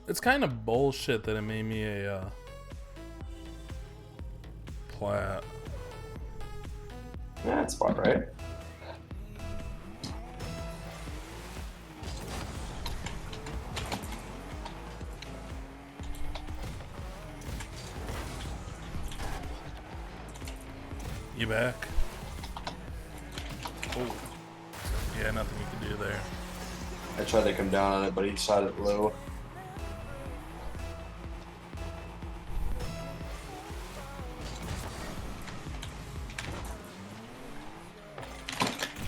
It's kind of bullshit that it made me a plat. Yeah, that's fine, right? You back? Oh. Yeah, nothing you can do there. I tried to come down on it, but he shot it low.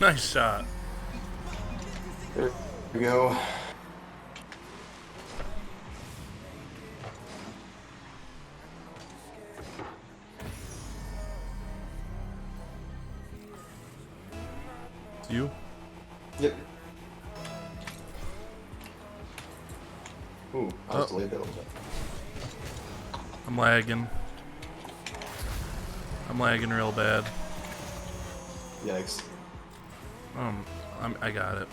Nice shot. There we go. It's you? Yep. Ooh, I was delayed that a little bit. I'm lagging. I'm lagging real bad. Yikes. I got it.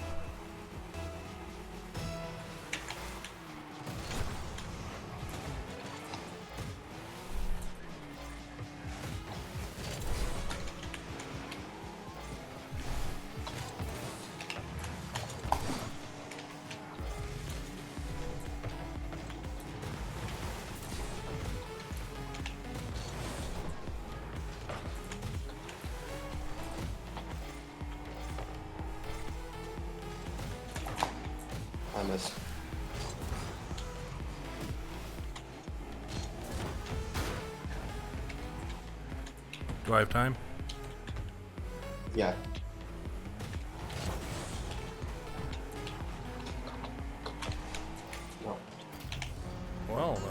I missed. Do I have time? Yeah. No. Well then.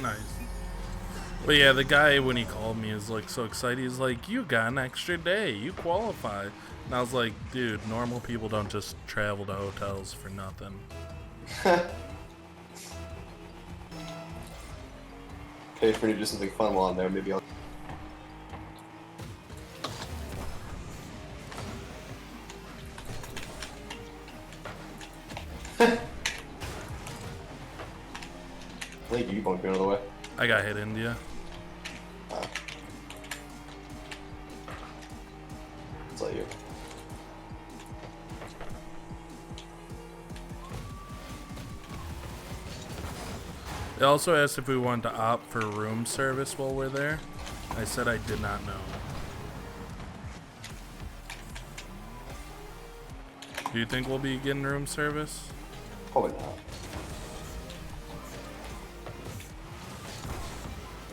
Nice. But yeah, the guy, when he called me, is like so excited. He's like, you got an extra day. You qualify. And I was like, dude, normal people don't just travel to hotels for nothing. Pay for me to do something fun while I'm there. Maybe I'll. Thank you. You bumped me out of the way. I got hit India. It's all you. They also asked if we wanted to opt for room service while we're there. I said I did not know. Do you think we'll be getting room service? Probably not.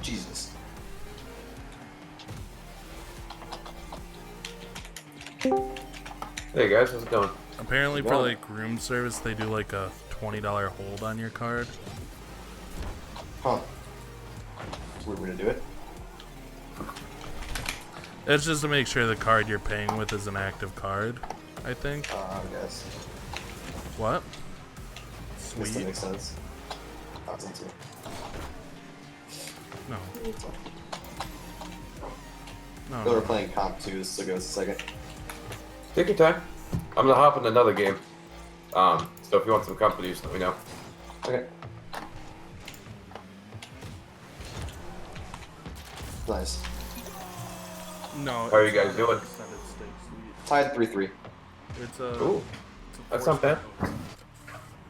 Jesus. Hey guys, how's it going? Apparently for like room service, they do like a $20 hold on your card. Huh. So we're gonna do it. It's just to make sure the card you're paying with is an active card, I think. I guess. What? This doesn't Sweet. make sense. Sense. No. No. They were no. playing comp 2, so give us a second. Take your time. I'm gonna hop in another game. So if you want some company, just let me know. Okay. Nice. No. How are you it's guys not doing? a percentage stake suite. Tied 3-3. It's a. Ooh, it's a that's not bad.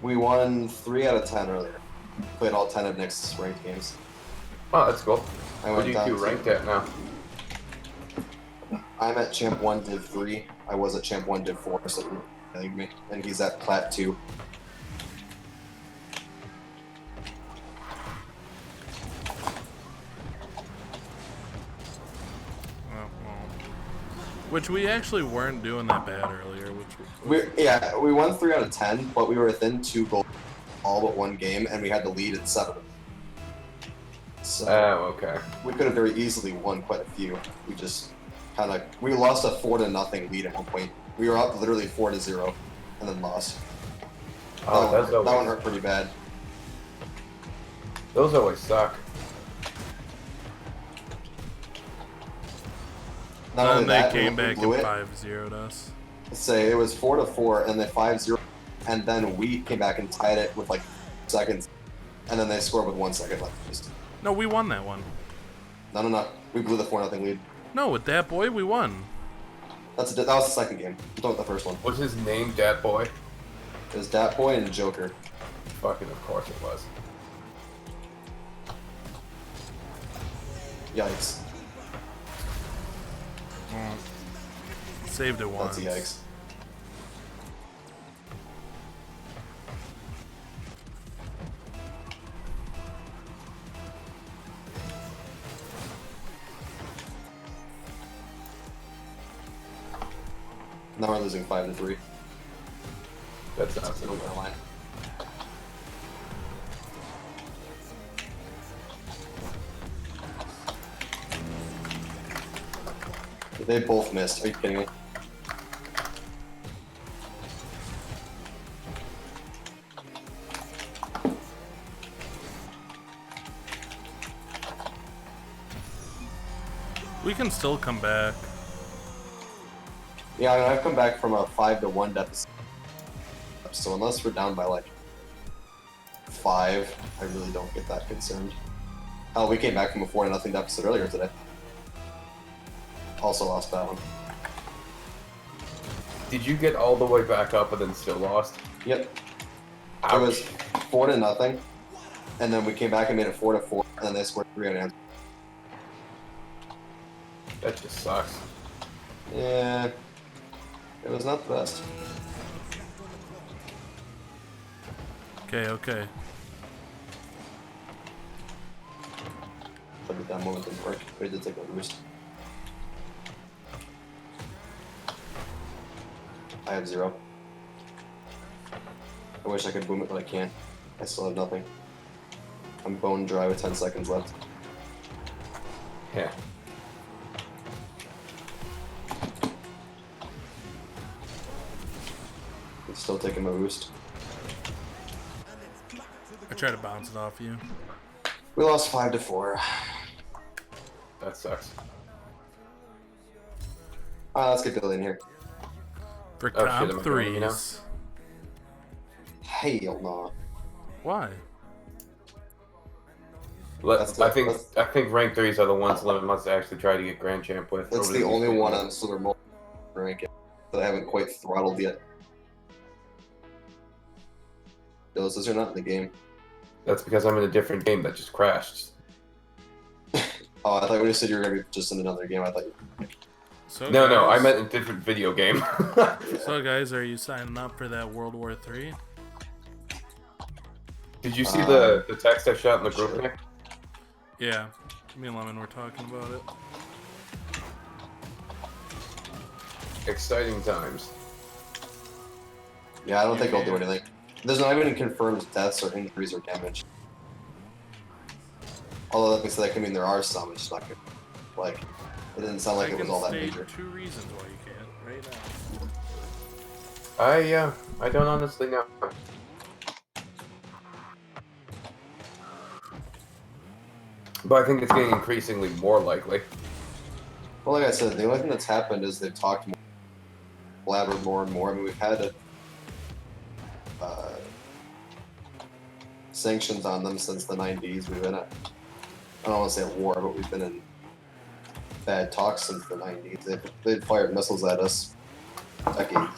We won 3 out of 10 earlier. Played all 10 of Nick's ranked games. Oh, that's cool. I What went do you down two to- ranked at now? I'm at Champ 1 Div 3. I was at Champ 1 Div 4, so he league me. And he's at Plat 2. Which we actually weren't doing that bad earlier. We won 3 out of 10, but we were within 2 goals all but one game, and we had the lead at 7. So Oh, okay. we could have very easily won quite a few. We just we lost a 4-0 lead at one point. We were up literally 4-0, and then lost. Oh, that one hurt pretty bad. Those always suck. Not only And they that, came we back blew and it. 5-0'd us. Say it was 4-4, and then 5-0, and then we came back and tied it with like seconds, and then they scored with 1 second left. Just, No, we won that one. no. We blew the 4-0 lead. No, with that boy, we won. That was the second game. We don't the first one. What's his name, Dat Boy? It was Dat Boy and Joker. Fucking of course it was. Yikes. Saved it once. That's a yikes. Now we're losing 5-3. That's not That's the so line. They both missed. Are you kidding me? We can still come back. Yeah, I mean, I've come back from a 5-1 deficit. So unless we're down by like 5, I really don't get that concerned. Hell, we came back from a 4-0 deficit earlier today. Also lost that one. Did you get all the way back up and then still lost? Yep. Ouch. It was 4-0, and then we came back and made it 4-4, and then they scored 3 on answer. That just sucks. Yeah, it was not the best. Okay. But at that moment didn't work. We did take a boost. I have 0. I wish I could boom it, but I can't. I still have nothing. I'm bone dry with 10 seconds left. Yeah. I'm still taking my boost. I tried to bounce it off you. We lost 5-4. That sucks. Let's get Billy in here. For Oh, shit, comp am I doing it now? 3s. Hell no. Why? I think rank 3s are the ones Lemon must actually try to get Grand Champ with. That's the only one on Silver Mode ranking that I haven't quite throttled yet. Those are not in the game. That's because I'm in a different game that just crashed. Oh, I thought you said you were gonna be just in another game. I thought you... So No, I guys- meant a different video game. So guys, are you signing up for that World War III? Did you see the text I shot in the group, Sure. Nick? Yeah, me and Lemon were talking about it. Exciting times. Yeah, I don't think I'll do Yeah. anything. There's not even confirmed deaths or injuries or damage. Although that can mean there are some. It's just not good. Like, it didn't sound like I it was can all that state major. 2 reasons why you can't right now. I don't honestly know. But I think it's getting increasingly more likely. Well, like I said, the only thing that's happened is they've talked more, collaborated more and more. I mean, we've had sanctions on them since the 90s. We've been at, I don't want to say at war, but we've been in bad talks since the 90s. They've fired missiles at us for decades.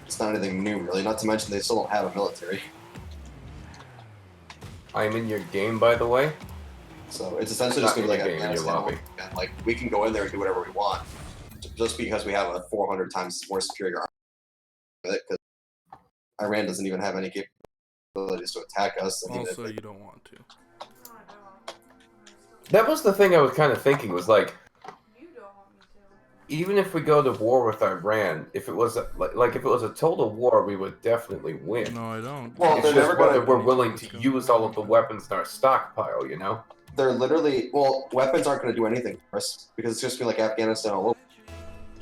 It's not anything new, really. Not to mention they still don't have a military. I'm in your game, by the way. So it's essentially just going to be like Not in your game, in your Afghanistan. lobby. And like, we can go in there and do whatever we want just because we have a 400 times more superior army. Because Iran doesn't even have any capabilities to attack us. And even if Also, they- you don't want to. That was the thing I was kind of thinking, was like, even if we go to war with Iran, if it was if it was a total war, we would definitely win. No, I don't. Well, It's they're just never gonna- whether we're willing to use all of the weapons in our stockpile, you know? They're literally, well, weapons aren't going to do anything for us because it's just going to be like Afghanistan all over.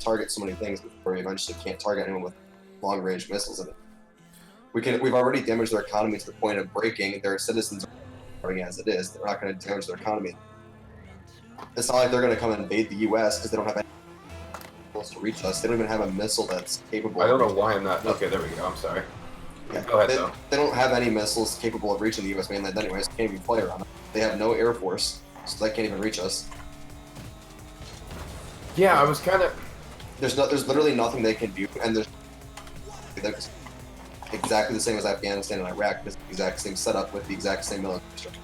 target so many things before we eventually can't target anyone with long-range missiles in it. We've already damaged their economy to the point of breaking. Their citizens are starving as it is. They're not going to damage their economy. It's not like they're going to come and invade the U.S. because they don't have any missiles to reach us. They don't even have a missile that's capable. I don't know why I'm not. Okay, there we go. I'm sorry. Yeah. Go ahead, though. They don't have any missiles capable of reaching the U.S. mainland anyways. Can't even fly around them. They have no air force, so they can't even reach us. Yeah, I was kind of. There's literally nothing they can do, and they're exactly the same as Afghanistan and Iraq. It's the exact same setup with the exact same military structure.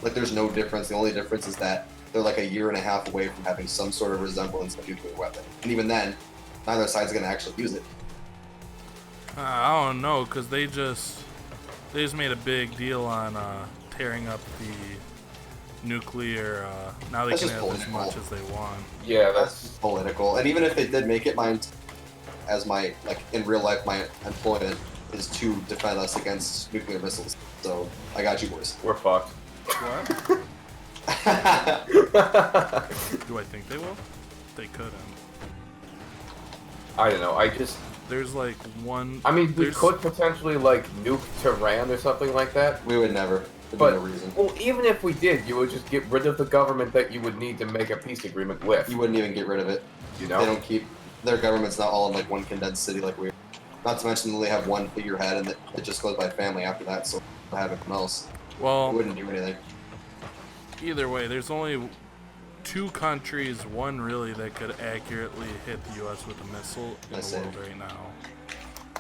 Like, there's no difference. The only difference is that they're like a year and a half away from having some sort of resemblance of a nuclear weapon, and even then, neither side's going to actually use it. I don't know, because they just made a big deal on tearing up the nuclear. Now they That's can just have as political. much as they want. Yeah, That's political. And even if they did make it, in real life, my employment is to defend us against nuclear missiles. So I got you, boys. we're fucked. What? Do I think they will? They couldn't. I don't know. I just. There's like one. I mean, we there's- could potentially like nuke Tehran or something like that. We would never. There'd But be no reason. well, even if we did, you would just get rid of the government that you would need to make a peace agreement with. You wouldn't even get rid of it. You They know? don't keep their government's not all in like one condensed city like we are. Not to mention they have one figurehead and it just goes by family after that, so they have everyone else. It Well, wouldn't do anything. either way, there's only two countries, one really, that could accurately hit the U.S. with a missile in I the see. world right now.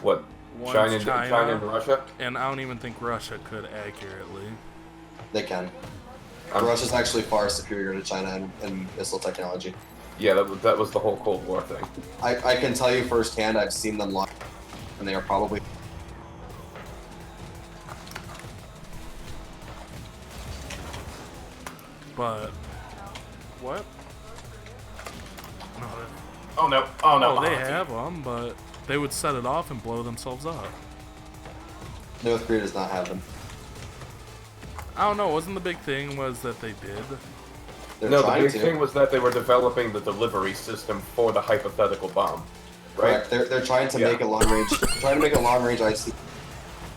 What? One's China and Russia? And I don't even think Russia could accurately. They can. Um, Russia's actually far superior to China in missile technology. Yeah, that was the whole Cold War thing. I can tell you firsthand, I've seen them live, and they are probably. But what? No, Oh no! Oh no! oh, they have them, but they would set it off and blow themselves up. North Korea does not have them. I don't know. Wasn't the big thing was that they did? They're No, the trying big to. thing was that they were developing the delivery system for the hypothetical bomb, right? Correct. They're trying to Yeah. make a long range. Trying to make a long range IC.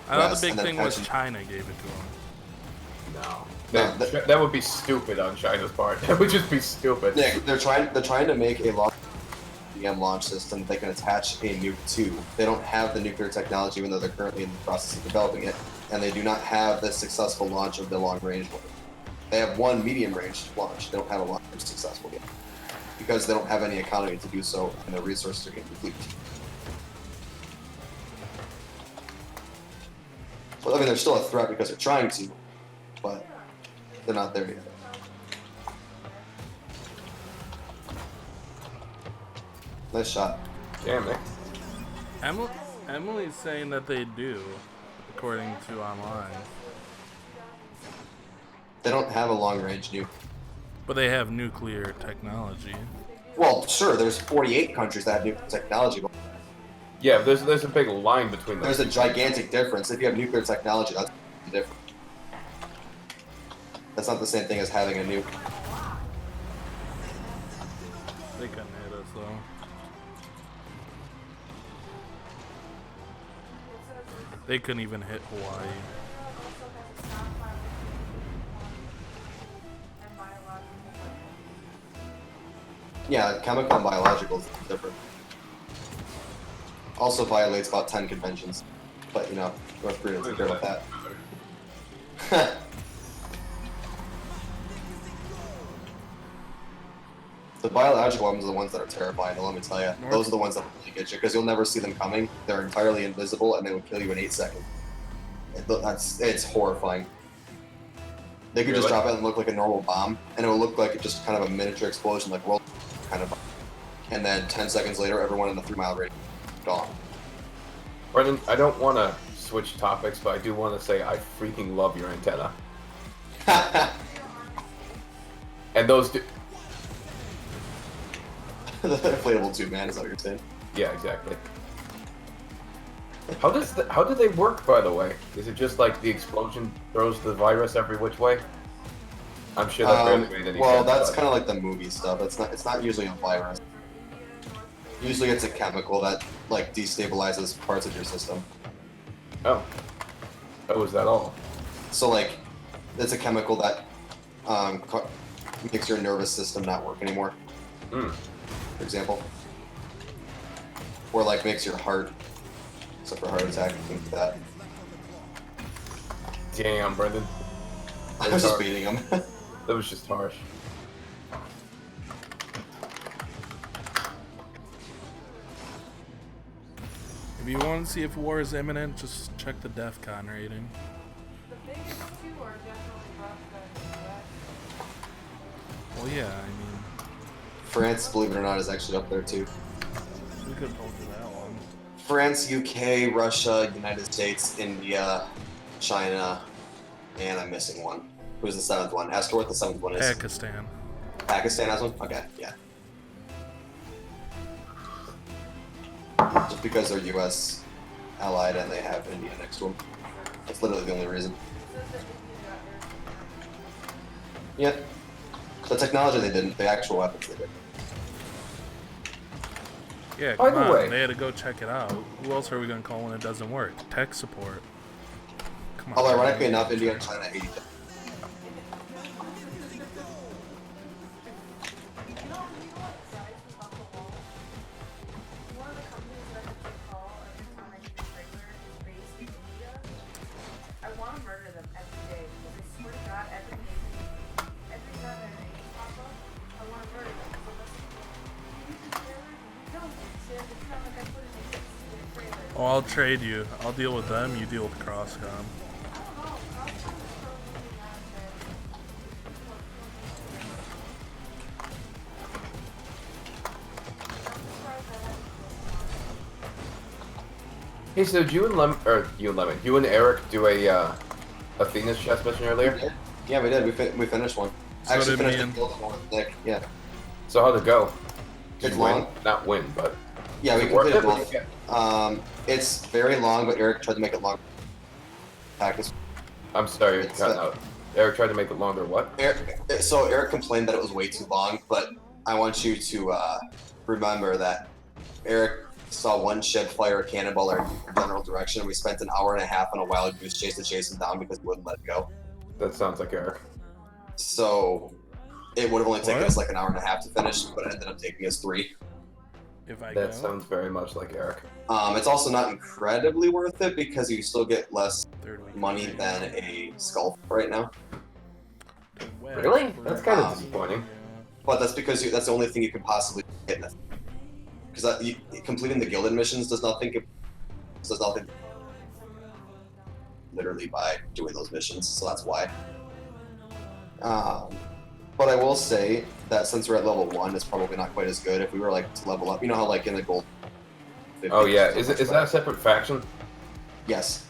I thought Yes, the big and then thing was catching- China gave it to them. No. No, That would be stupid on China's part. That would just be stupid. Nick, they're trying to make a long DM launch system they can attach a nuke to. They don't have the nuclear technology, even though they're currently in the process of developing it, and they do not have the successful launch of the long range one. They have one medium range launch. They don't have a long range successful yet because they don't have any economy to do so, and their resources are getting depleted. Well, I mean, they're still a threat because they're trying to, but they're not there yet. Nice shot. Damn, Nick. Emily's saying that they do, according to online. They don't have a long range nuke. But they have nuclear technology. Well, sure, there's 48 countries that have nuclear technology, but Yeah, there's a big line between them. there's a gigantic difference. If you have nuclear technology, that's different. That's not the same thing as having a nuke. They couldn't hit us though. They couldn't even hit Hawaii. Yeah, chemical and biological is different. Also violates about 10 conventions. But, you know, North Korea doesn't care about that. The biological weapons are the ones that are terrifying, let me tell you. Those are the ones that really get you, because you'll never see them coming. They're entirely invisible, and they will kill you in 8 seconds. It's horrifying. They could just Really? drop it and look like a normal bomb, and it will look like just kind of a miniature explosion, like World kind of. And then 10 seconds later, everyone in the 3-mile radius gone. Brendan, I don't want to switch topics, but I do want to say I freaking love your antenna. And those do... The inflatable tube, man, is that what you're saying? Yeah, exactly. How do they work, by the way? Is it just like the explosion throws the virus every which way? I'm sure that barely made any Well, sense. that's but- kind of like the movie stuff. It's not usually a virus. Usually it's a chemical that like destabilizes parts of your system. Oh. Oh, is that all? So like, it's a chemical that makes your nervous system not work anymore. Hmm. For example, or like makes your heart suffer a heart attack and things like that. Damn, Brendan. I was just beating him. That was just harsh. If you want to see if war is imminent, just check the DEFCON rating. The biggest two are definitely Russia and the US. Well, yeah, I mean, France, believe it or not, is actually up there too. we could have told you that one. France, UK, Russia, United States, India, China, and I'm missing one. Who's the seventh one? Ask her what the seventh one is. Pakistan. Pakistan has one? Okay, yeah. Just because they're US allied and they have India next to them. That's literally the only reason. It says that India got air. Yeah. The technology they didn't, the actual weapons they did. Yeah, By come the on. way- They had to go check it out. Who else are we going to call when it doesn't work? Tech support. Come on. Although, ironically enough, India and China hate each other. You know what size was off the wall? One of the companies that I have to call every time I need a trailer is based in India. I want to murder them every day because I swear to God, every time their names pop up, I want to murder them. So let's you use the trailer? No, Sid, it's not like I put in a 6-year trailer. Oh, I'll trade you. I'll deal with them. You deal with Crosscom. I don't know. Crossfire is probably not that. I'm surprised I haven't. Hey, so did you and Eric do a Athena's chess mission earlier? Yeah, we did. We finished one. So I actually did me finished and- the guild one with Nick. Yeah. So how'd it go? Did It's you win? long. Not win, but Yeah, we is it worth completed it? What both. did you get? It's very long, but Eric tried to make it long. Practice. I'm sorry, you're It's, cutting out. Eric tried to make it longer. What? So Eric complained that it was way too long, but I want you to remember that Eric saw one ship fire a cannonball in our general direction. We spent an hour and a half on a wild goose chase to chase him down because he wouldn't let it go. That sounds like Eric. So it would have only taken What? us like an hour and a half to finish, but it ended up taking us 3. If I That go. sounds very much like Eric. It's also not incredibly worth it because you still get less Third week. money than a skull right now. Well, Really? That's kind of Um, disappointing. But that's because that's the only thing you can possibly get. Because completing the gilded missions does nothing literally by doing those missions, so that's why. But I will say that since we're at level 1, it's probably not quite as good. If we were like to level up, you know how like in the gold. 50, Oh yeah, so is much that a better. separate faction? Yes,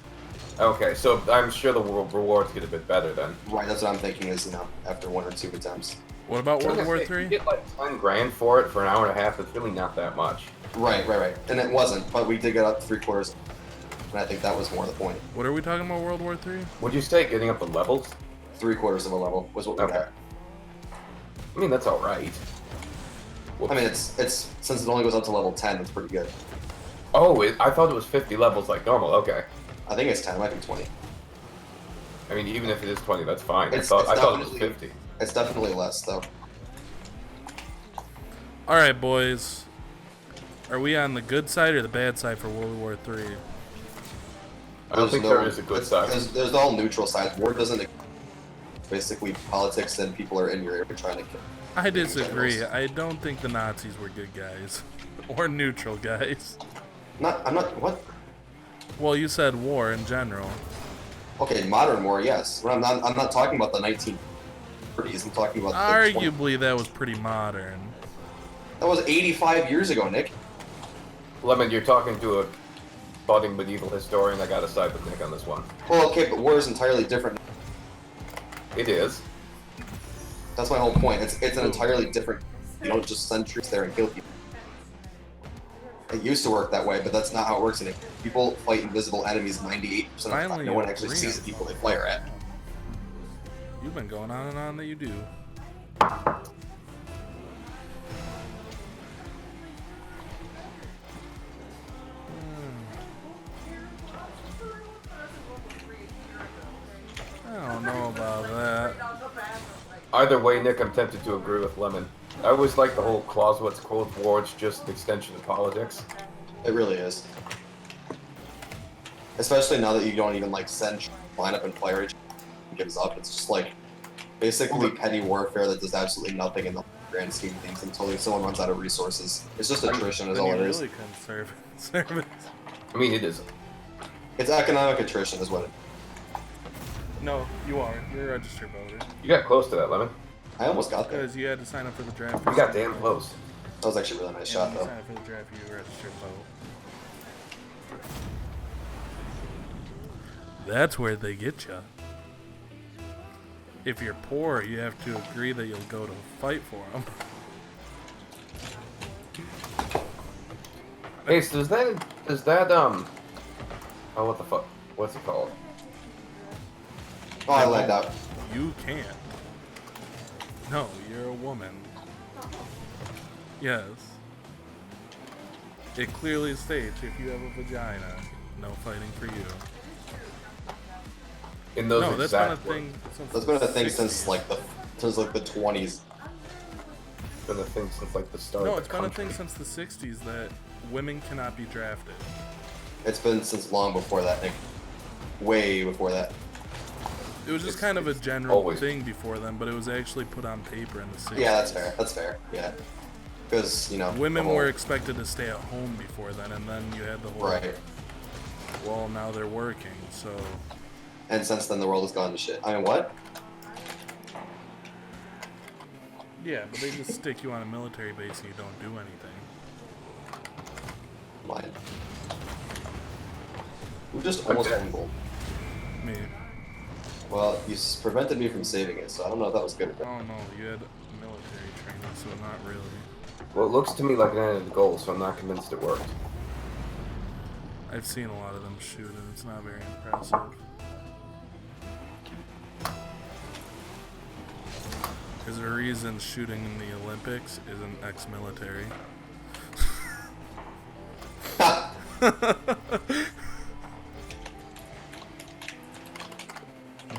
Okay, so I'm sure the rewards get a bit better then. right. That's what I'm thinking. Is after 1 or 2 attempts. What about World War You III? get like 10 grand for it for an hour and a half. It's really not that much. Right. And it wasn't, but we did get up 3/4, and I think that was more the point. What are we talking about, World War III? Would you say getting up the levels? 3/4 of a level was what we Okay. got. I mean, that's all right. I mean, it's since it only goes up to level 10, it's pretty good. Oh, I thought it was 50 levels like normal. Okay. I think it's 10. It might be 20. I mean, even if it is 20, that's fine. It's I thought it was definitely- 50. It's definitely less though. All right, boys. Are we on the good side or the bad side for World War III? I don't think there is a good side. There's all neutral sides. War doesn't. Basically, politics and people are in your area trying to kill. I disagree. I don't think the Nazis were good guys or neutral guys. I'm not. What? Well, you said war in general. Okay, modern war, yes. I'm not talking about the 1930s. I'm talking about the 20. Arguably, that was pretty modern. That was 85 years ago, Nick. Lemon, you're talking to a budding medieval historian. I gotta side with Nick on this one. Well, okay, but war is entirely different. It is. That's my whole point. It's an entirely different. You don't just send troops there and kill people. It used to work that way, but that's not how it works anymore. People fight invisible enemies 98% of the Finally, time. No one you actually agree sees on the people they fire at. You've been going on and on that you do. Either way, Nick, I'm tempted to agree with Lemon. I always like the whole Clausewitz Cold War. It's just an extension of politics. It really is. Especially now that you don't even like send line up and fire each gives up. It's just like basically petty warfare that does absolutely nothing in the grand scheme of things until someone runs out of resources. It's just attrition is Then all you it is. really couldn't serve it. I mean, it is. It's economic attrition is what it No, you are. You're a registered voter. You got close to that, Lemon. I almost got there. Because you had to sign up for the draft. You got damn close. That was actually a really nice shot You though. sign up for the draft, you registered vote. That's where they get you. If you're poor, you have to agree that you'll go to fight for them. Hey, so does that, oh, what the fuck? What's it called? Oh, I lagged out. You can't. No, you're a woman. Yes. It clearly states if you have a vagina, no fighting for you. In those No, that's been a exact words. thing since That's been a thing 60s. since like the 20s. It's been a thing since like the start No, of it's the been a country. thing since the 60s that women cannot be drafted. It's been since long before that, Nick. Way before that. It was just It's- kind of a it's general always- thing before then, but it was actually put on paper in the 60s. Yeah, that's fair. That's fair. Yeah. Because, you know. Women the whole- were expected to stay at home before then, and then you had the whole, Right. well, now they're working, so... And since then, the world has gone to shit. I mean, what? Yeah, but they just stick you on a military base and you don't do anything. Mine. We just almost Okay. won gold. Me. Well, you prevented me from saving it, so I don't know if that was good. Oh no, you had military training, so not really. Well, it looks to me like it ended the goal, so I'm not convinced it worked. I've seen a lot of them shoot, and it's not very impressive. There's a reason shooting in the Olympics isn't ex-military.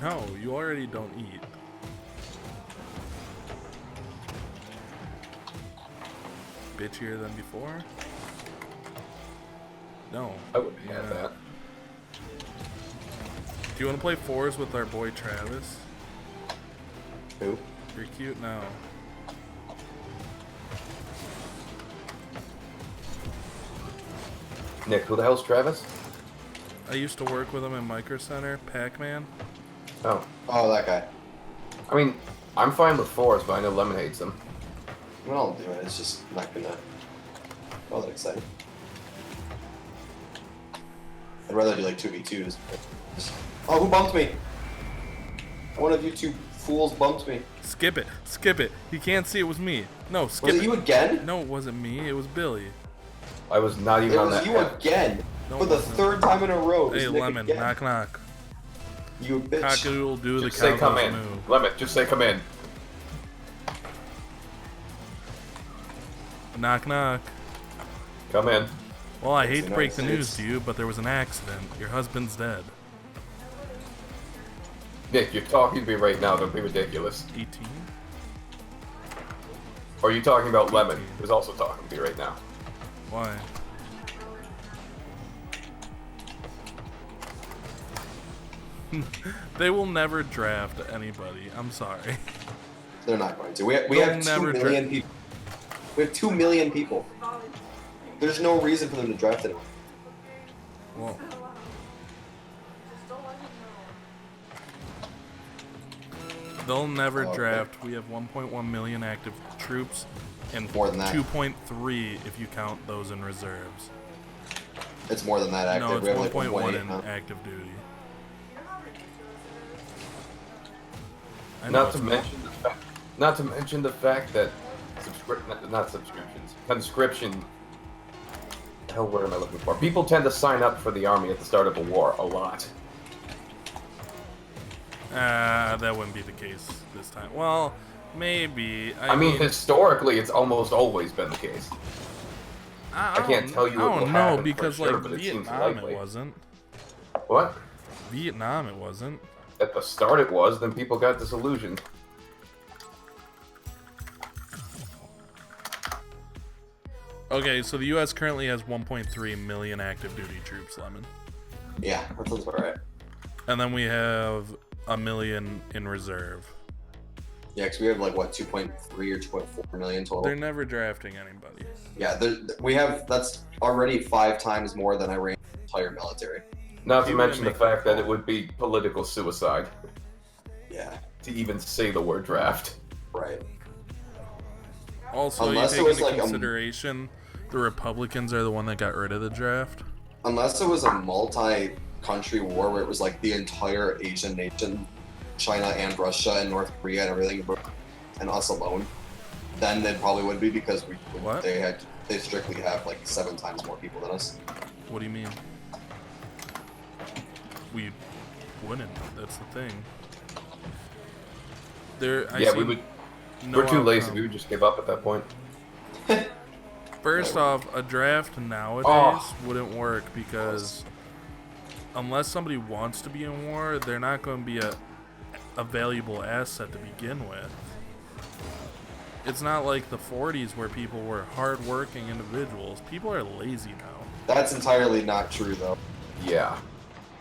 No, you already don't eat. Bitchier than before? No. I wouldn't have that. Do you want to play fours with our boy Travis? Who? You're cute now. Nick, who the hell's Travis? I used to work with him in Micro Center, Pac-Man. Oh. Oh, that guy. I mean, I'm fine with fours, but I know Lemon hates them. I mean, I'll do it. It's just not gonna. All that exciting. I'd rather do like 2v2s. Oh, who bumped me? One of you two fools bumped me. Skip it. Skip it. He can't see it was me. No, skip Was it. it you again? No, it wasn't me. It was Billy. I was not even It on was that. you again. No, For it the wasn't. third time in a row. It was Hey, Nick Lemon, again. knock knock. You bitch. Cockadoodle do the Just say come cowboy in. move. Lemon, just say come in. Knock knock. Come in. Well, I It's hate the to break the United news States. to you, but there was an accident. Your husband's dead. Nick, you're talking to me right now. Don't be ridiculous. 18? Or are you talking about Lemon, who's also talking to me right now? Why? They will never draft anybody. I'm sorry. They're not going to. We have They'll 2 never million people. We have 2 million people. There's no reason for them to draft anyone. Well, they'll never Oh, okay. draft. We have 1.1 million active troops, and More than that. 2.3 if you count those in reserves. It's more than that active. No, it's we have like 1.1 1.8 in now. active duty. I know Not it's to mention the fact. Not to mention the fact that not subscriptions, conscription. Hell, what am I looking for? People tend to sign up for the army at the start of a war a lot. That wouldn't be the case this time. Well, maybe. I mean, historically, it's almost always been the case. I can't don't- tell you I what will don't know happen for because sure, like but it seems Vietnam, likely. it wasn't. What? Vietnam, it wasn't. At the start, it was. Then people got disillusioned. Okay, so the U.S. currently has 1.3 million active duty troops, Lemon. Yeah, that sounds about right. And then we have 1 million in reserve. Yeah, because we have like what 2.3 or 2.4 million total. They're never drafting anybody. Yeah, we have that's already 5 times more than Iran's entire military. Not to You mention the wouldn't make fact that it would be political suicide Yeah, to even say the word draft. right. Also, Unless you it take was into like consideration the Republicans are the one that got rid of the draft. Unless it was a multi-country war where it was like the entire Asian nation, China and Russia and North Korea and everything, and us alone, then it probably would be because What? they strictly have like 7 times more people than us. What do you mean? We wouldn't. That's the thing. Yeah, we would. We're too lazy. We would just give up at that point. First off, a draft nowadays wouldn't work because unless somebody wants to be in war, they're not going to be a valuable asset to begin with. It's not like the 40s where people were hard-working individuals. People are lazy now. That's entirely not true, though. Yeah.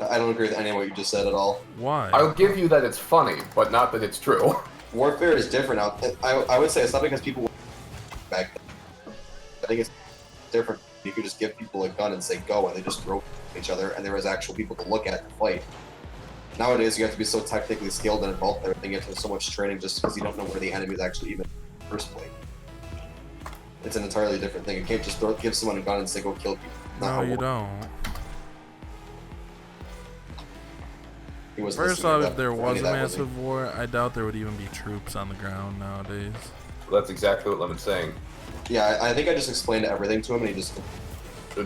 I don't agree with any of what you just said at all. Why? I'll give you that it's funny, but not that it's true. Warfare is different now. I would say it's not because people were back then. I think it's different. You could just give people a gun and say go, and they just throw each other, and there was actual people to look at and fight. Nowadays, you have to be so technically skilled and involved in everything. You have to have so much training just because you don't know where the enemy is actually even in the first place. It's an entirely different thing. You can't just give someone a gun and say go kill people. No, you don't. First off, if there was a massive war, I doubt there would even be troops on the ground nowadays. Well, that's exactly what Lemon's saying. Yeah, I think I just explained everything to him, and he just...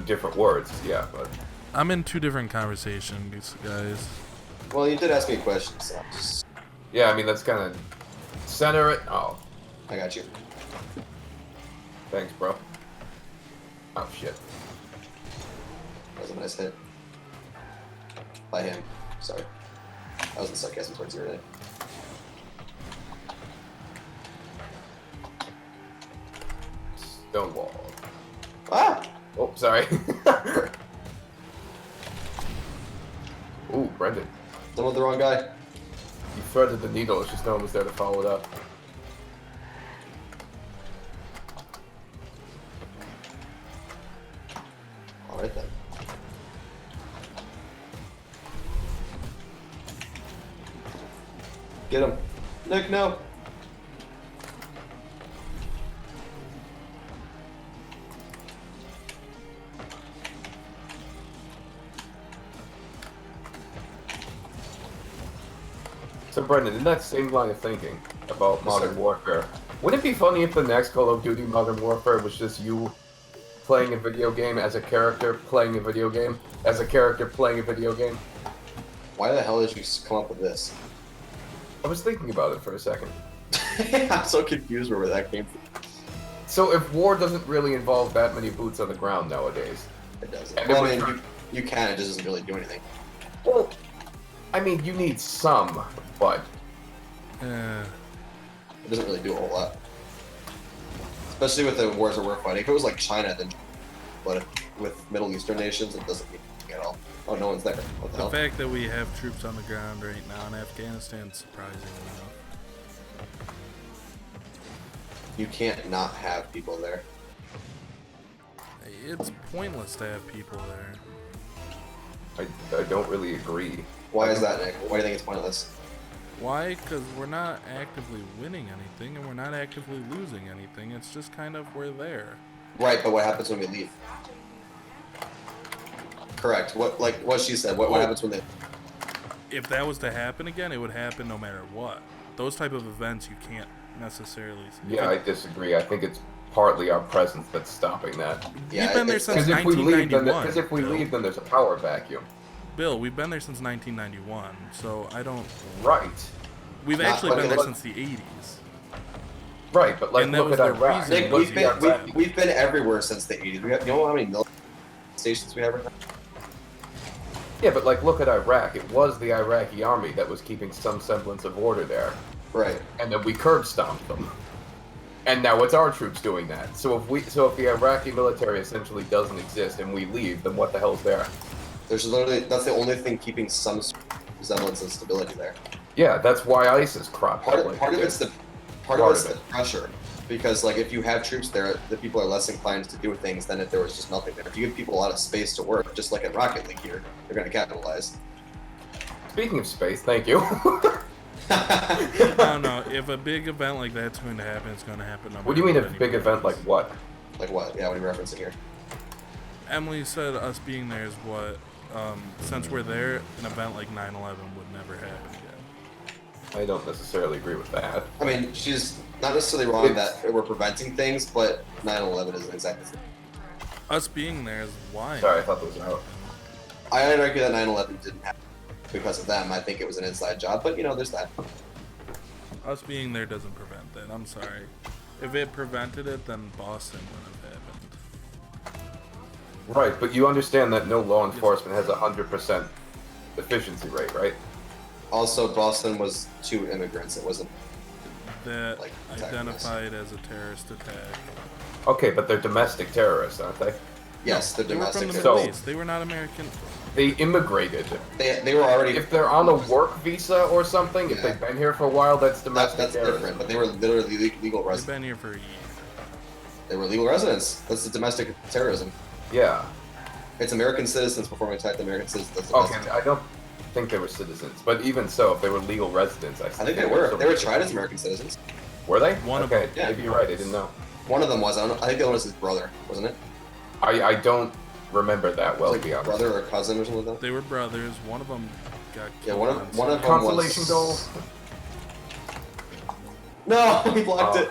Different words, yeah, but... I'm in 2 different conversations, guys. Well, you did ask me a question, so just... Yeah, I mean, that's kind of... Center it. Oh. I got you. Thanks, bro. Oh, shit. That was a nice hit. By him. Sorry. That wasn't sarcasm towards you, really. Stonewall. Ah! Oh, sorry. Ooh, Brendan. Done with the wrong guy. You threaded the needle, it's just no one was there to follow it up. Alright then. Get him. Nick, no! So, Brendan, in that same line of thinking about Modern Warfare, wouldn't it be funny if the next Call of Duty Modern Warfare was just you playing a video game as a character playing a video game as a character playing a video game? Why the hell did you come up with this? I was thinking about it for a second. I'm so confused where that came from. So if war doesn't really involve that many boots on the ground nowadays, It doesn't. And Well, it I was mean, you can, it just doesn't really do anything. well, I mean, you need some, but It doesn't really do a whole lot. Especially with the wars that we're fighting. If it was like China, then... But with Middle Eastern nations, it doesn't mean anything at all. Oh, no one's there. What the The hell? fact that we have troops on the ground right now in Afghanistan is surprising enough. You can't not have people there. It's pointless to have people there. I don't really agree. Why is that, Nick? Why do you think it's pointless? Why? Because we're not actively winning anything and we're not actively losing anything. It's just kind of we're there. Right, but what happens when we leave? Correct. What she said. What happens when they... If that was to happen again, it would happen no matter what. Those type of events you can't necessarily... Yeah, I disagree. I think it's partly our presence that's stopping that. Yeah, We've been there since Because if we leave, 1991. then there's a power vacuum. Bill, we've been there since 1991, so I don't... Right. We've Nah, actually been there look- since the 80s. Right, but like And that look was at the Iraq. reason- Nick, Look at Iraq. we've been everywhere since the 80s. We have, you know how many military stations we have right now? Yeah, but like look at Iraq. It was the Iraqi army that was keeping some semblance of order there, Right. and then we curb stomped them. And now it's our troops doing that. So if the Iraqi military essentially doesn't exist and we leave, then what the hell's there? There's literally that's the only thing keeping some resemblance of stability there. Yeah, that's why ISIS cropped up. Part of it's the pressure, because like if you have troops there, the people are less inclined to do things than if there was just nothing there. If you give people a lot of space to work, just like in Rocket League here, they're going to capitalize. Speaking of space, thank you. I don't know. If a big event like that's going to happen, it's going to happen. What do you mean a big event like what? Like what? Yeah, what are you referencing here? Emily said us being there is what, since we're there, an event like 9/11 would never happen again. I don't necessarily agree with that. I mean, she's not necessarily wrong that we're preventing things, but 9/11 isn't exactly the same. Us being there is why. Sorry, I thought that was out. I'd argue that 9/11 didn't happen because of them. I think it was an inside job, but you know, there's that. Us being there doesn't prevent that. I'm sorry. If it prevented it, then Boston would have happened. Right, but you understand that no law enforcement has 100% efficiency rate, right? Also, Boston was 2 immigrants. It wasn't That like identified as a terrorist attack. Okay, but they're domestic terrorists, aren't they? Yes, they're They were domestic. from the So- Middle East. They were not American. They immigrated. They were already. If they're on a work visa or something, if Yeah. they've been here for a while, that's domestic that's terrorism. different, but they were literally legal They've residents. been here for a year. They were legal residents. That's the domestic terrorism. Yeah. It's American citizens performing attack the American citizens. That's Okay, domestic. I don't think they were citizens, but even so, if they were legal residents, I think they were. They were tried as American citizens. Were they? One of okay, them. Yeah. maybe you're right. I didn't know. One of them was. I think the other one was his brother, wasn't it? I don't remember that well, Like to be honest. brother or cousin or something like that. They were brothers. One of them got Yeah, killed. one on of set. them Consolation was... goal. No, he blocked it.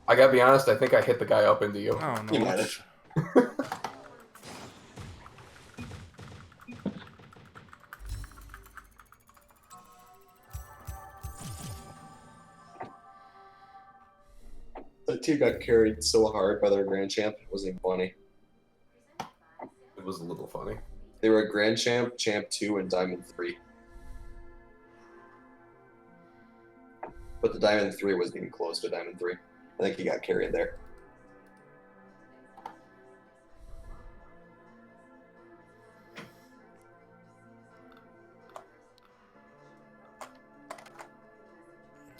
I gotta be honest. I think I hit the guy up into you. I don't You know. might Which, The team got carried so hard by their grand champ. It wasn't even funny. It was a little funny. They were grand champ, champ 2, and diamond 3. But the diamond 3 wasn't even close to diamond 3. I think he got carried there.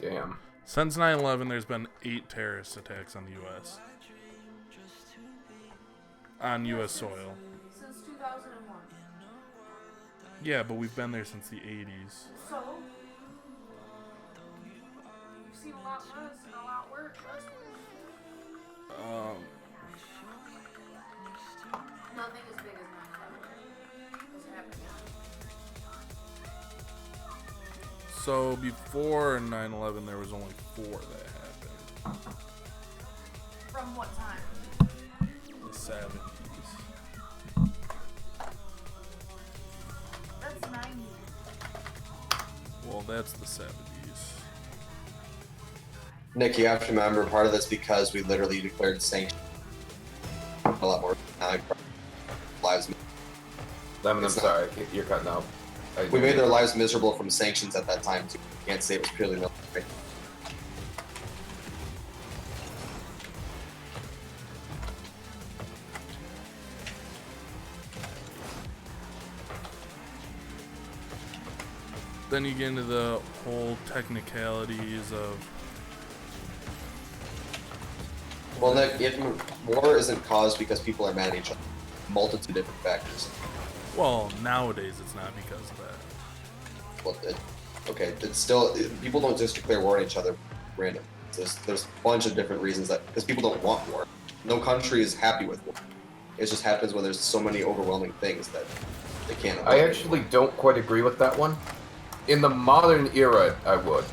Damn. since 9/11, there's been 8 terrorist attacks on the U.S. On U.S. soil. Since 2001. Yeah, but we've been there since the 80s. So? You've seen a lot less and a lot worse. Nothing as big as 9/11. Doesn't happen again. So before 9/11, there was only 4 that happened. From what time? The 70s. That's 90. Well, that's the 70s. Nick, you have to remember part of that's because we literally declared sanctions a lot more lives. Lemon, I'm It's not- sorry. You're cutting out. We made their lives miserable from sanctions at that time too. You can't say it was purely military. Then you get into the whole technicalities of Well, Nick, war isn't caused because people are mad at each other. Multitude of different factors. well, nowadays it's not because of that. Well, okay, it's still people don't just declare war on each other random. There's a bunch of different reasons that because people don't want war. No country is happy with war. It just happens when there's so many overwhelming things that they can't. I avoid. actually don't quite agree with that one. In the modern era, I would.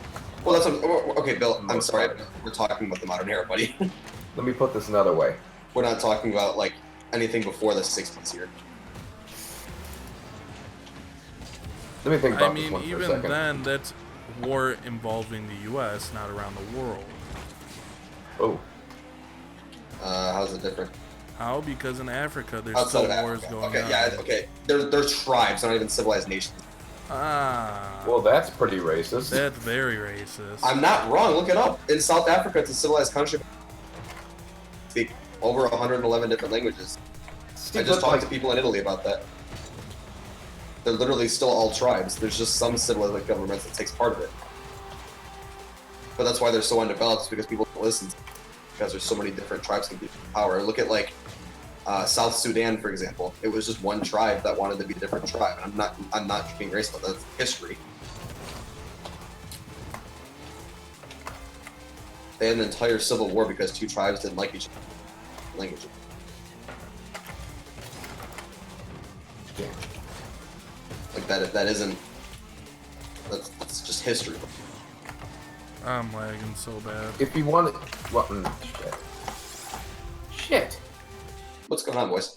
Well, that's what, okay, Bill. I'm sorry. We're talking about the modern era, buddy. Let me put this another way. We're not talking about like anything before the 60s here. Let me think I about this mean, one for a even second. then, that's war involving the U.S., not around the world. Oh, How's it different? How? Because in Africa, there's Outside still of wars Africa. going Okay, on. yeah, okay. They're tribes, not even civilized nations. Ah, well, that's pretty racist. that's very racist. I'm not wrong. Look it up. In South Africa, it's a civilized country. speak over 111 different languages. See, I just but, talked like, to people in Italy about that. They're literally still all tribes. There's just some civil governments that takes part of it. But that's why they're so undeveloped, is because people don't listen to them, because there's so many different tribes competing for power. Look at like South Sudan, for example. It was just one tribe that wanted to be a different tribe. And I'm not being racist, but that's history. They had an entire civil war because two tribes didn't like each other. Language. yeah. Like that isn't. That's just history. I'm lagging so bad. If you want it, what? Shit. Shit. What's going on, boys?